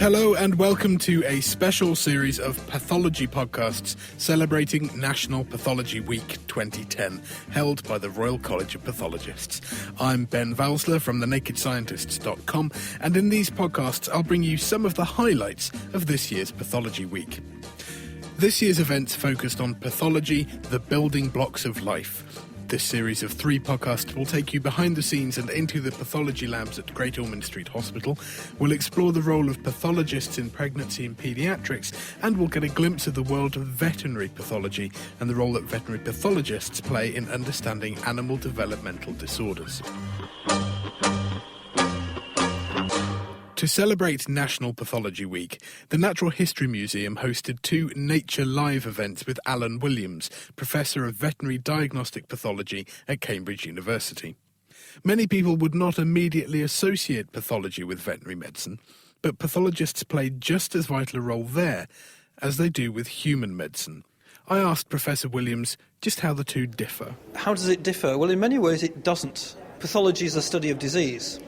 Hello and welcome to a special series of Pathology podcasts celebrating National Pathology Week 2010, held by the Royal College of Pathologists. I'm Ben Valsler from thenakedscientists.com, and in these podcasts I'll bring you some of the highlights of this year's Pathology Week. This year's events focused on pathology, the building blocks of life. This series of 3 podcasts will take you behind the scenes and into the pathology labs at Great Ormond Street Hospital. We'll explore the role of pathologists in pregnancy and paediatrics, and we'll get a glimpse of the world of veterinary pathology and the role that veterinary pathologists play in understanding animal developmental disorders. To celebrate National Pathology Week, the Natural History Museum hosted 2 Nature Live events with Alan Williams, Professor of Veterinary Diagnostic Pathology at Cambridge University. Many people would not immediately associate pathology with veterinary medicine, but pathologists play just as vital a role there as they do with human medicine. I asked Professor Williams just how the two differ. How does it differ? Well, in many ways it doesn't. Pathology is a study of disease.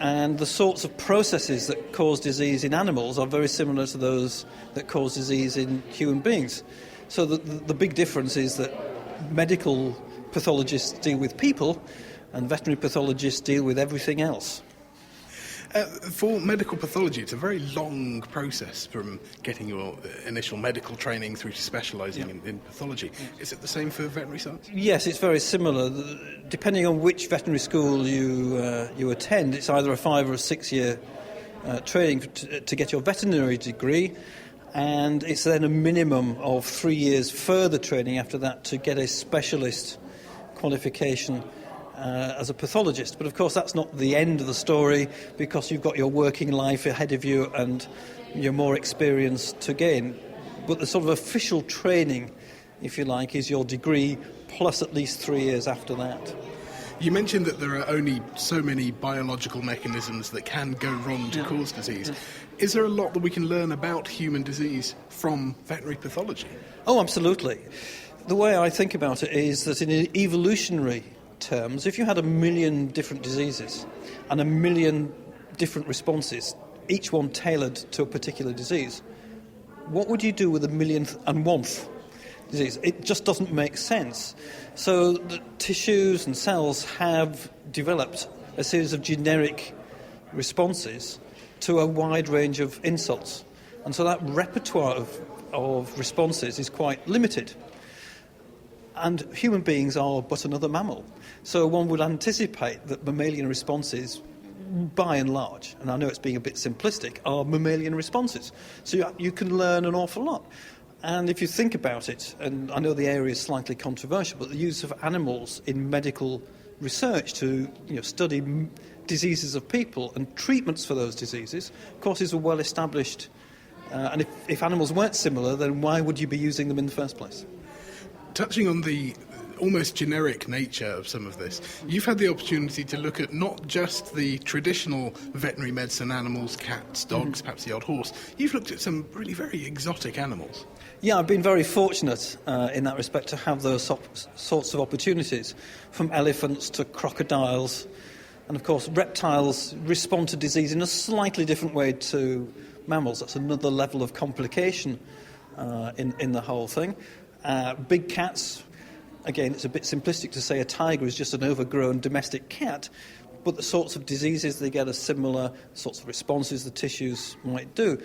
And the sorts of processes that cause disease in animals are very similar to those that cause disease in human beings. So the big difference is that medical pathologists deal with people and veterinary pathologists deal with everything else. For medical pathology, it's a very long process from getting your initial medical training through to specialising in pathology. Is it the same for veterinary science? Yes, it's very similar. Depending on which veterinary school you attend, it's either a 5 or a 6 year training to get your veterinary degree, and it's then a minimum of 3 years further training after that to get a specialist qualification as a pathologist. But of course that's not the end of the story, because you've got your working life ahead of you and you're more experience to gain. But the sort of official training, if you like, is your degree plus at least 3 years after that. You mentioned that there are only so many biological mechanisms that can go wrong to cause disease. Is there a lot that we can learn about human disease from veterinary pathology? Oh, absolutely. The way I think about it is that in evolutionary terms, if you had 1 million different diseases and 1 million different responses, each one tailored to a particular disease, what would you do with 1,000,001th disease? It just doesn't make sense. So the tissues and cells have developed a series of generic responses to a wide range of insults, and so that repertoire of responses is quite limited. And human beings are but another mammal. So one would anticipate that mammalian responses, by and large, and I know it's being a bit simplistic, are mammalian responses. So you can learn an awful lot. And if you think about it, and I know the area is slightly controversial, but the use of animals in medical research to study diseases of people and treatments for those diseases, of course, is a well-established. And if animals weren't similar, then why would you be using them in the first place? Touching on the almost generic nature of some of this, you've had the opportunity to look at not just the traditional veterinary medicine animals, cats, dogs, perhaps the odd horse. You've looked at some really very exotic animals. Yeah, I've been very fortunate in that respect to have those sorts of opportunities, from elephants to crocodiles. And of course, reptiles respond to disease in a slightly different way to mammals. That's another level of complication in the whole thing. Big cats, again, it's a bit simplistic to say a tiger is just an overgrown domestic cat, but the sorts of diseases they get are similar, sorts of responses the tissues might do.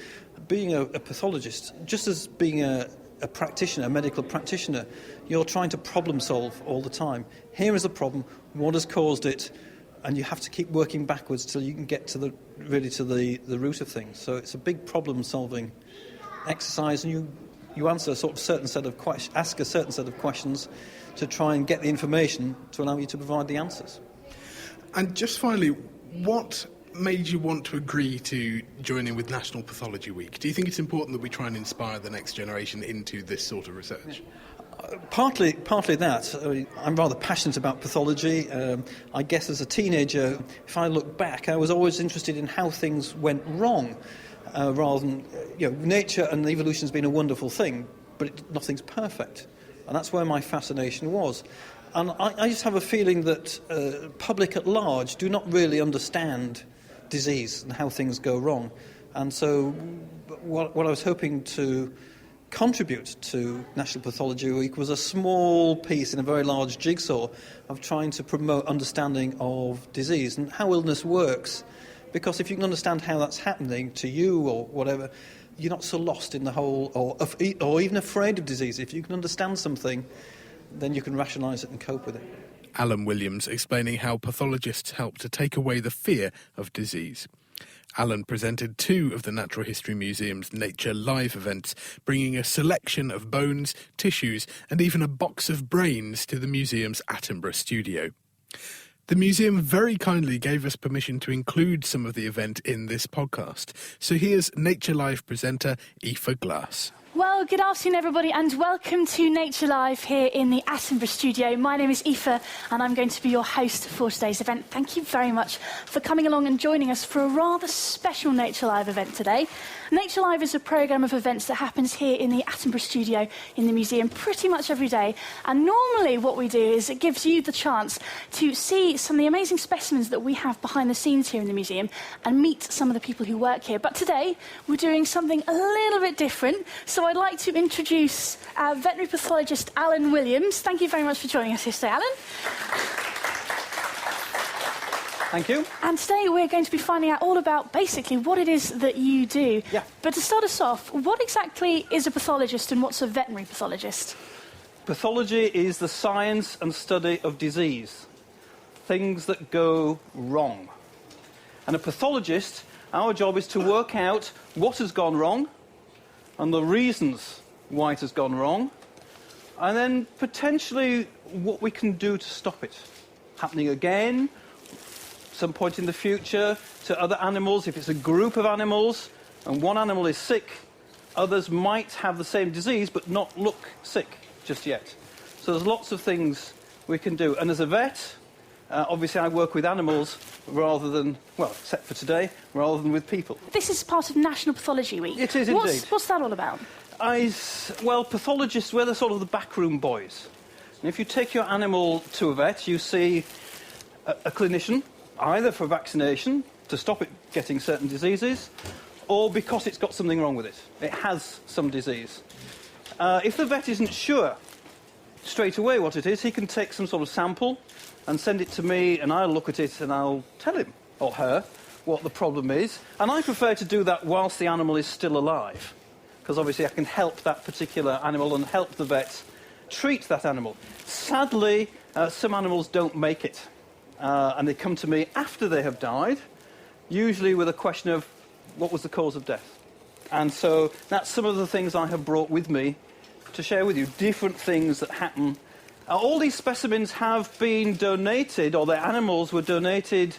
Being a pathologist, just as being a practitioner, a medical practitioner, you're trying to problem solve all the time. Here is a problem, what has caused it, and you have to keep working backwards till you can get to the root of things. So it's a big problem solving exercise, and you answer a sort of certain set of ask a certain set of questions to try and get the information to allow you to provide the answers. And just finally, what made you want to agree to join in with National Pathology Week? Do you think it's important that we try and inspire the next generation into this sort of research? Partly that. I mean, I'm rather passionate about pathology. I guess as a teenager, if I look back, I was always interested in how things went wrong. Rather than, nature and evolution has been a wonderful thing, but nothing's perfect. And that's where my fascination was. And I just have a feeling that public at large do not really understand disease and how things go wrong. And so what I was hoping to contribute to National Pathology Week was a small piece in a very large jigsaw of trying to promote understanding of disease and how illness works. Because if you can understand how that's happening to you or whatever, you're not so lost in the whole, or even afraid of disease. If you can understand something, then you can rationalise it and cope with it. Alan Williams explaining how pathologists help to take away the fear of disease. Alan presented 2 of the Natural History Museum's Nature Live events, bringing a selection of bones, tissues and even a box of brains to the museum's Attenborough studio. The museum very kindly gave us permission to include some of the event in this podcast. So here's Nature Live presenter Aoife Glass. Well, good afternoon, everybody, and welcome to Nature Live here in the Attenborough studio. My name is Aoife, and I'm going to be your host for today's event. Thank you very much for coming along and joining us for a rather special Nature Live event today. Nature Live is a programme of events that happens here in the Attenborough studio in the museum pretty much every day. And normally what we do is it gives you the chance to see some of the amazing specimens that we have behind the scenes here in the museum and meet some of the people who work here. But today we're doing something a little bit different. So I'd like to introduce veterinary pathologist Alan Williams. Thank you very much for joining us here today, Alan. Thank you. And today we're going to be finding out all about basically what it is that you do. Yeah. But to start us off, what exactly is a pathologist and what's a veterinary pathologist? Pathology is the science and study of disease, things that go wrong. And a pathologist, our job is to work out what has gone wrong and the reasons why it has gone wrong, and then potentially what we can do to stop it happening again, some point in the future, to other animals. If it's a group of animals and one animal is sick, others might have the same disease but not look sick just yet. So there's lots of things we can do. And as a vet, obviously I work with animals rather than, well, except for today, rather than with people. This is part of National Pathology Week. It is indeed. What's that all about? Well, pathologists, we're the sort of the backroom boys. And if you take your animal to a vet, you see a clinician, either for vaccination, to stop it getting certain diseases, or because it's got something wrong with it. It has some disease. If the vet isn't sure straight away what it is, he can take some sort of sample and send it to me, and I'll look at it and I'll tell him, or her, what the problem is. And I prefer to do that whilst the animal is still alive, because obviously I can help that particular animal and help the vet treat that animal. Sadly, some animals don't make it, and they come to me after they have died, usually with a question of what was the cause of death. And so that's some of the things I have brought with me to share with you, different things that happen. All these specimens have been donated, or their animals were donated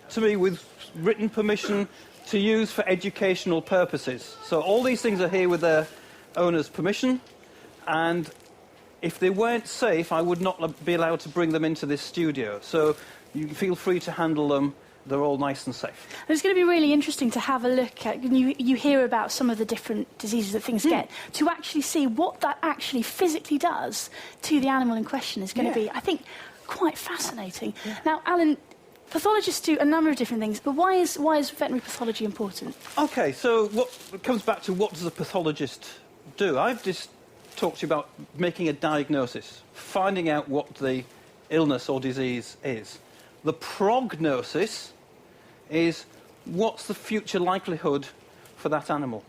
to me with written permission to use for educational purposes. So all these things are here with their owner's permission, and if they weren't safe, I would not be allowed to bring them into this studio. So you feel free to handle them. They're all nice and safe. It's going to be really interesting to have a look at, you hear about some of the different diseases that things get, to actually see what that actually physically does to the animal in question is going to be, I think, quite fascinating. Yeah. Now, Alan, pathologists do a number of different things, but why is veterinary pathology important? OK, so it comes back to what does a pathologist do? I've just talked to you about making a diagnosis, finding out what the illness or disease is. The prognosis is what's the future likelihood for that animal.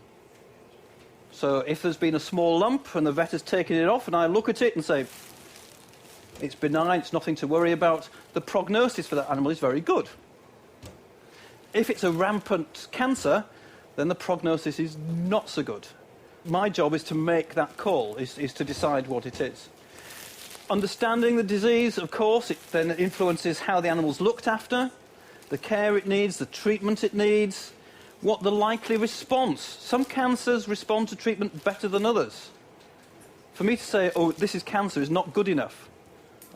So if there's been a small lump and the vet has taken it off and I look at it and say, it's benign, it's nothing to worry about, the prognosis for that animal is very good. If it's a rampant cancer, then the prognosis is not so good. My job is to make that call, is to decide what it is. Understanding the disease, of course, it then influences how the animal's looked after, the care it needs, the treatment it needs, what the likely response. Some cancers respond to treatment better than others. For me to say, oh, this is cancer, is not good enough.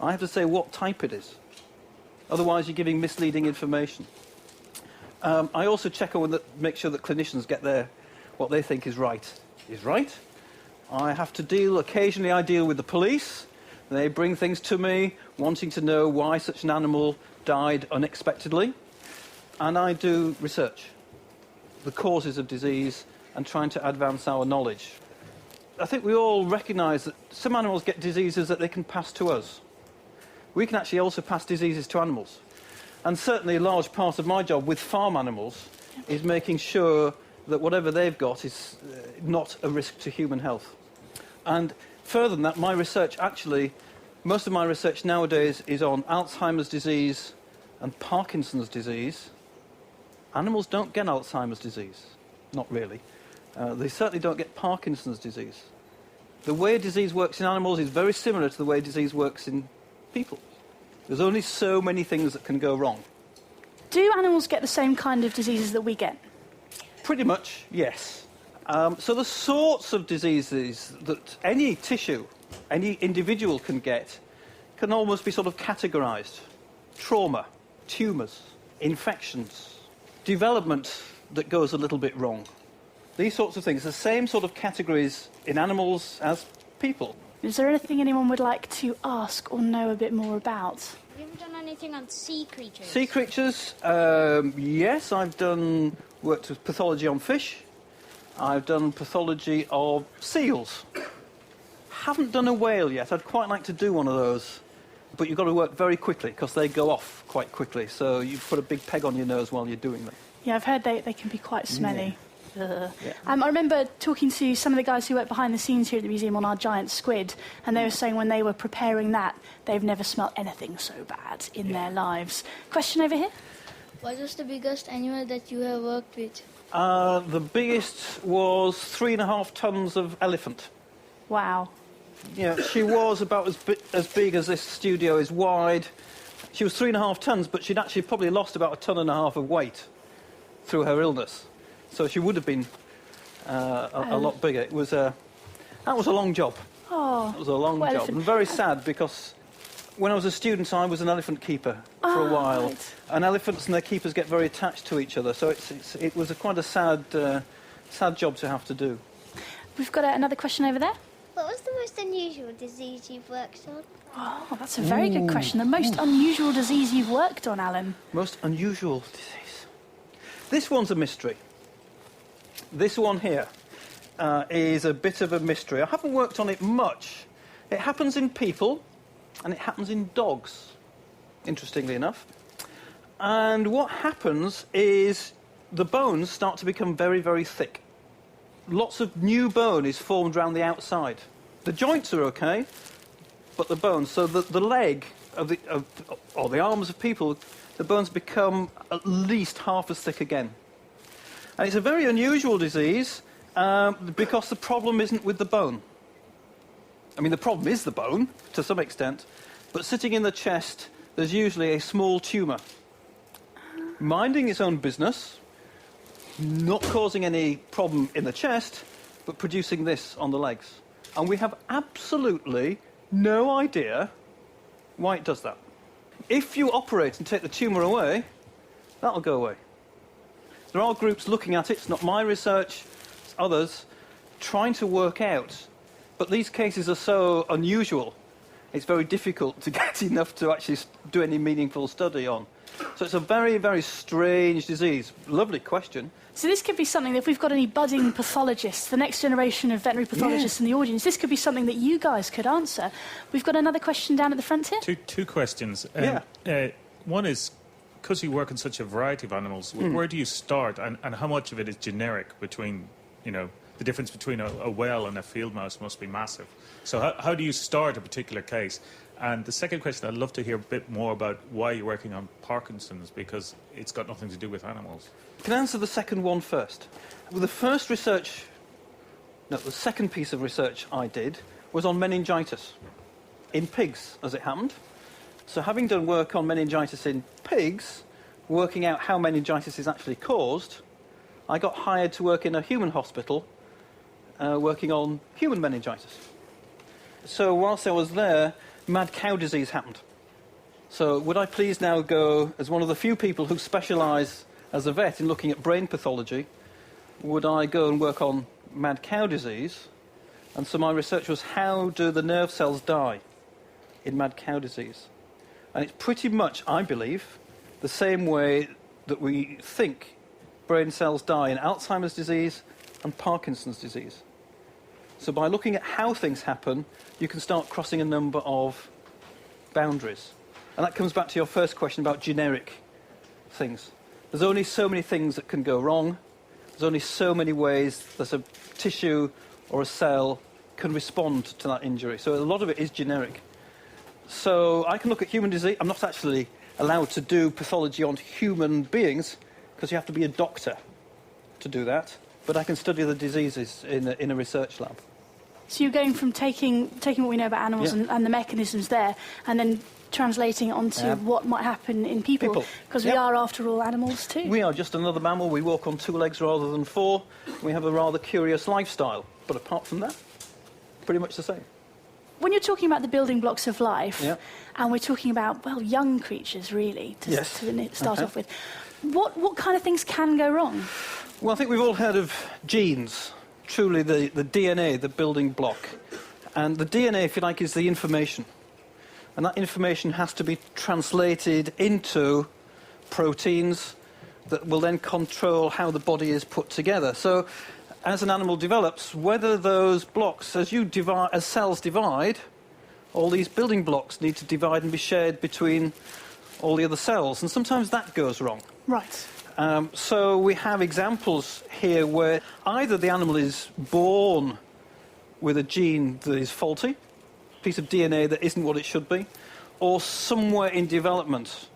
I have to say what type it is. Otherwise, you're giving misleading information. I also check on make sure that clinicians get what they think is right. I have to occasionally I deal with the police. They bring things to me, wanting to know why such an animal died unexpectedly, and I do research. the causes of disease and trying to advance our knowledge. I think we all recognise that some animals get diseases that they can pass to us. We can actually also pass diseases to animals. And certainly a large part of my job with farm animals is making sure that whatever they've got is not a risk to human health. And further than that, my research actually, most of my research nowadays is on Alzheimer's disease and Parkinson's disease. Animals don't get Alzheimer's disease. Not really. They certainly don't get Parkinson's disease. The way disease works in animals is very similar to the way disease works in people. There's only so many things that can go wrong. Do animals get the same kind of diseases that we get? Pretty much, yes. So the sorts of diseases that any tissue, any individual can get, can almost be sort of categorised. Trauma, tumours, infections, development that goes a little bit wrong. These sorts of things, the same sort of categories in animals as people. Is there anything anyone would like to ask or know a bit more about? Have you ever done anything on sea creatures? Sea creatures, yes, I've worked with pathology on fish. I've done pathology of seals. Haven't done a whale yet. I'd quite like to do one of those. But you've got to work very quickly because they go off quite quickly. So you put a big peg on your nose while you're doing them. Yeah, I've heard they can be quite smelly. Yeah. I remember talking to some of the guys who work behind the scenes here at the museum on our giant squid, and they were saying when they were preparing that, they've never smelt anything so bad in their lives. Question over here? What was the biggest animal that you have worked with? The biggest was 3.5 tons of elephant. Wow. Yeah, she was about as big as this studio is wide. She was 3.5 tons, but she'd actually probably lost about 1.5 tons of weight through her illness. So she would have been a lot bigger. That was a long job. Oh, it was a long job. elephant. And very sad because when I was a student, I was an elephant keeper for a while. Right. And elephants and their keepers get very attached to each other. So it was quite a sad job to have to do. We've got another question over there. What was the most unusual disease you've worked on? Oh, that's a very good question. The most unusual disease you've worked on, Alan? Most unusual disease. This one's a mystery. This one here is a bit of a mystery. I haven't worked on it much. It happens in people and it happens in dogs, interestingly enough. And what happens is the bones start to become very, very thick. Lots of new bone is formed around the outside. The joints are okay, but the bones, so the leg or the arms of people, the bones become at least half as thick again. And it's a very unusual disease because the problem isn't with the bone. I mean, the problem is the bone, to some extent, but sitting in the chest, there's usually a small tumour, minding its own business, not causing any problem in the chest, but producing this on the legs. And we have absolutely no idea why it does that. If you operate and take the tumour away, that'll go away. There are groups looking at it, it's not my research, it's others, trying to work out. But these cases are so unusual, it's very difficult to get enough to actually do any meaningful study on. So it's a very, very strange disease. Lovely question. So this could be something that if we've got any budding pathologists, the next generation of veterinary pathologists in the audience, this could be something that you guys could answer. We've got another question down at the front here. Two questions. One is, because you work in such a variety of animals, where do you start and how much of it is generic between, the difference between a whale and a field mouse must be massive. So how do you start a particular case? And the second question, I'd love to hear a bit more about why you're working on Parkinson's, because it's got nothing to do with animals. Can I answer the second one first? Well, the second piece of research I did was on meningitis in pigs, as it happened. So having done work on meningitis in pigs, working out how meningitis is actually caused, I got hired to work in a human hospital working on human meningitis. So whilst I was there, mad cow disease happened. So would I please now go, as one of the few people who specialise as a vet in looking at brain pathology, would I go and work on mad cow disease? And so my research was, how do the nerve cells die in mad cow disease? And it's pretty much, I believe, the same way that we think brain cells die in Alzheimer's disease and Parkinson's disease. So by looking at how things happen, you can start crossing a number of boundaries. And that comes back to your first question about generic things. There's only so many things that can go wrong. There's only so many ways that a tissue or a cell can respond to that injury. So a lot of it is generic. So I can look at human disease. I'm not actually allowed to do pathology on human beings because you have to be a doctor to do that. But I can study the diseases in a research lab. So you're going from taking what we know about animals and the mechanisms there, and then translating it onto what might happen in people. Because we are, after all, animals too. We are just another mammal. We walk on 2 legs rather than 4. We have a rather curious lifestyle. But apart from that, pretty much the same. When you're talking about the building blocks of life, and we're talking about, well, young creatures, really, to start off with, what kind of things can go wrong? Well, I think we've all heard of genes. Truly the DNA, the building block. And the DNA, if you like, is the information. And that information has to be translated into proteins that will then control how the body is put together. So as an animal develops, whether those blocks, as cells divide, all these building blocks need to divide and be shared between all the other cells. And sometimes that goes wrong. Right. So we have examples here where either the animal is born with a gene that is faulty, a piece of DNA that isn't what it should be, or somewhere in development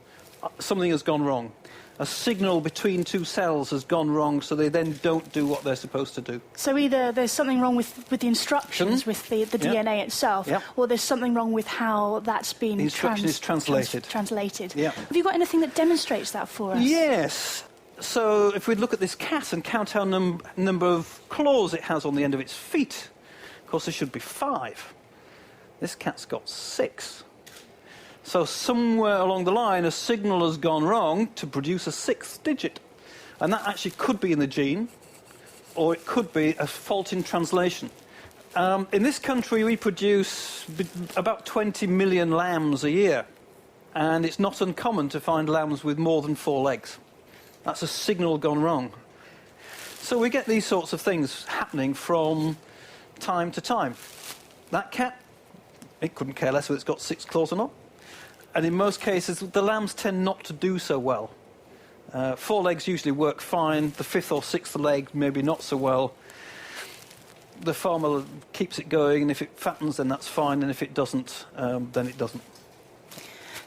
something has gone wrong. A signal between 2 cells has gone wrong, so they then don't do what they're supposed to do. So either there's something wrong with the instructions, with the DNA itself, or there's something wrong with how that's been the instruction is translated. Translated. Have you got anything that demonstrates that for us? Yes. So if we look at this cat and count how number of claws it has on the end of its feet, of course there should be 5. This cat's got 6. So somewhere along the line, a signal has gone wrong to produce a 6th digit. And that actually could be in the gene, or it could be a fault in translation. In this country, we produce about 20 million lambs a year. And it's not uncommon to find lambs with more than 4 legs. That's a signal gone wrong. So we get these sorts of things happening from time to time. That cat, it couldn't care less whether it's got 6 claws or not. And in most cases, the lambs tend not to do so well. 4 legs usually work fine. The 5th or 6th leg, maybe not so well. The farmer keeps it going, and if it fattens, then that's fine, and if it doesn't, then it doesn't.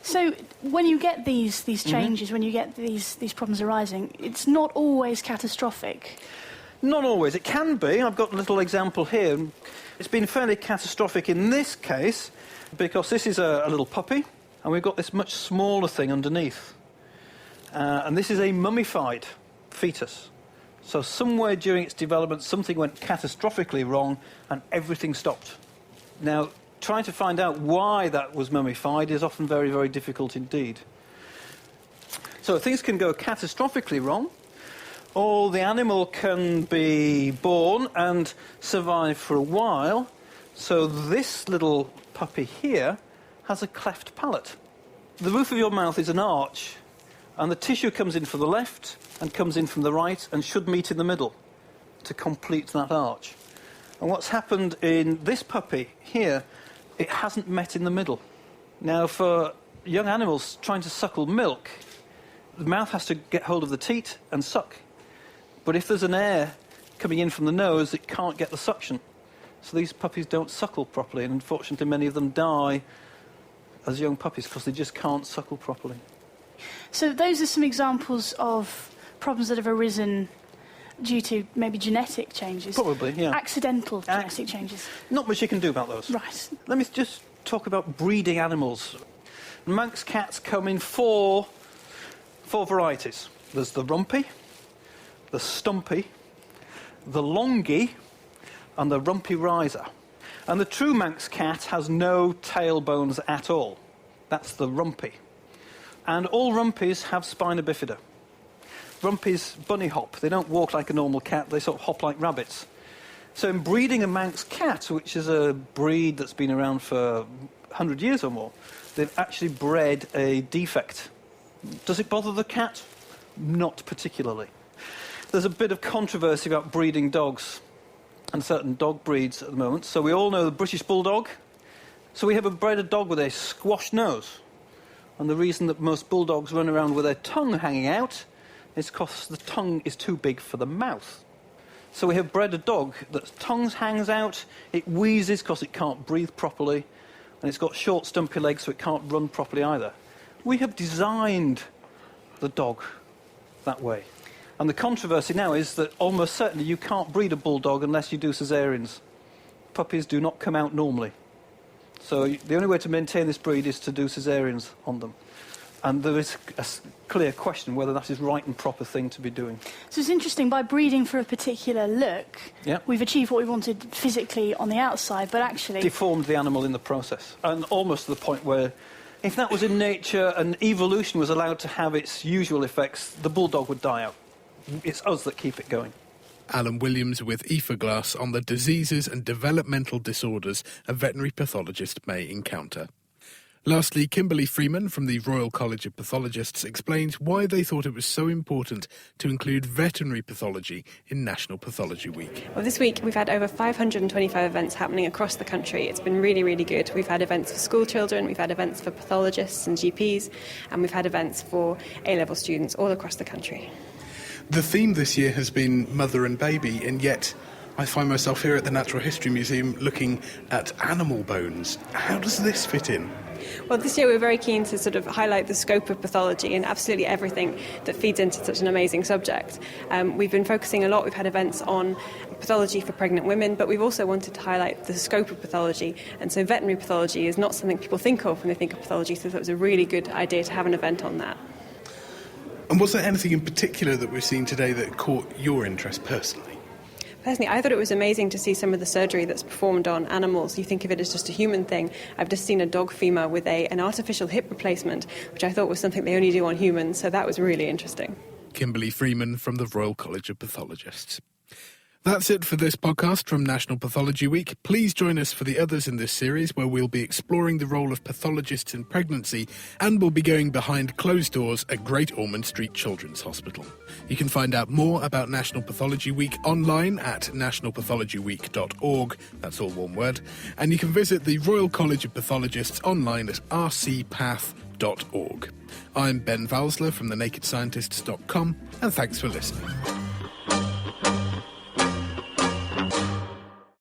So when you get these changes, when you get these problems arising, it's not always catastrophic. Not always. It can be. I've got a little example here. It's been fairly catastrophic in this case because this is a little puppy, and we've got this much smaller thing underneath. And this is a mummified fetus. So somewhere during its development, something went catastrophically wrong, and everything stopped. Now, trying to find out why that was mummified is often very, very difficult indeed. So things can go catastrophically wrong, or the animal can be born and survive for a while. So this little puppy here has a cleft palate. The roof of your mouth is an arch, and the tissue comes in from the left and comes in from the right and should meet in the middle to complete that arch. And what's happened in this puppy here, it hasn't met in the middle. Now, for young animals trying to suckle milk, the mouth has to get hold of the teat and suck. But if there's an air coming in from the nose, it can't get the suction. So these puppies don't suckle properly, and unfortunately many of them die as young puppies because they just can't suckle properly. So those are some examples of problems that have arisen due to maybe genetic changes. Probably, yeah. Accidental genetic changes. Not much you can do about those. Right. Let me just talk about breeding animals. Manx cats come in four varieties. There's the rumpy, the stumpy, the longy, and the rumpy riser. And the true Manx cat has no tailbones at all. That's the rumpy. And all rumpies have spina bifida. Rumpies bunny hop. They don't walk like a normal cat, they sort of hop like rabbits. So in breeding a Manx cat, which is a breed that's been around for 100 years or more, they've actually bred a defect. Does it bother the cat? Not particularly. there's a bit of controversy about breeding dogs and certain dog breeds at the moment. So we all know the British Bulldog. So we have bred a dog with a squashed nose. And the reason that most bulldogs run around with their tongue hanging out is because the tongue is too big for the mouth. So we have bred a dog that's tongue hangs out, it wheezes because it can't breathe properly, and it's got short, stumpy legs so it can't run properly either. We have designed the dog that way. And the controversy now is that almost certainly you can't breed a bulldog unless you do caesareans. Puppies do not come out normally. So the only way to maintain this breed is to do caesareans on them. And there is a clear question whether that is right and proper thing to be doing. So it's interesting, by breeding for a particular look, we've achieved what we wanted physically on the outside, but actually... deformed the animal in the process. And almost to the point where, if that was in nature and evolution was allowed to have its usual effects, the bulldog would die out. It's us that keep it going. Alan Williams with Aoife Glass on the diseases and developmental disorders a veterinary pathologist may encounter. Lastly, Kimberly Freeman from the Royal College of Pathologists explains why they thought it was so important to include veterinary pathology in National Pathology Week. Well, this week we've had over 525 events happening across the country. It's been really, really good. We've had events for school children, we've had events for pathologists and GPs, and we've had events for A-level students all across the country. The theme this year has been mother and baby, and yet I find myself here at the Natural History Museum looking at animal bones. How does this fit in? Well, this year we're very keen to sort of highlight the scope of pathology and absolutely everything that feeds into such an amazing subject. We've been focusing a lot, we've had events on pathology for pregnant women, but we've also wanted to highlight the scope of pathology. And so veterinary pathology is not something people think of when they think of pathology, so it was a really good idea to have an event on that. And was there anything in particular that we've seen today that caught your interest personally? Personally, I thought it was amazing to see some of the surgery that's performed on animals. You think of it as just a human thing. I've just seen a dog femur with an artificial hip replacement, which I thought was something they only do on humans, so that was really interesting. Kimberly Freeman from the Royal College of Pathologists. That's it for this podcast from National Pathology Week. Please join us for the others in this series, where we'll be exploring the role of pathologists in pregnancy, and we'll be going behind closed doors at Great Ormond Street Children's Hospital. You can find out more about National Pathology Week online at nationalpathologyweek.org, that's all one word, and you can visit the Royal College of Pathologists online at rcpath.org. I'm Ben Valsler from thenakedscientists.com, and thanks for listening.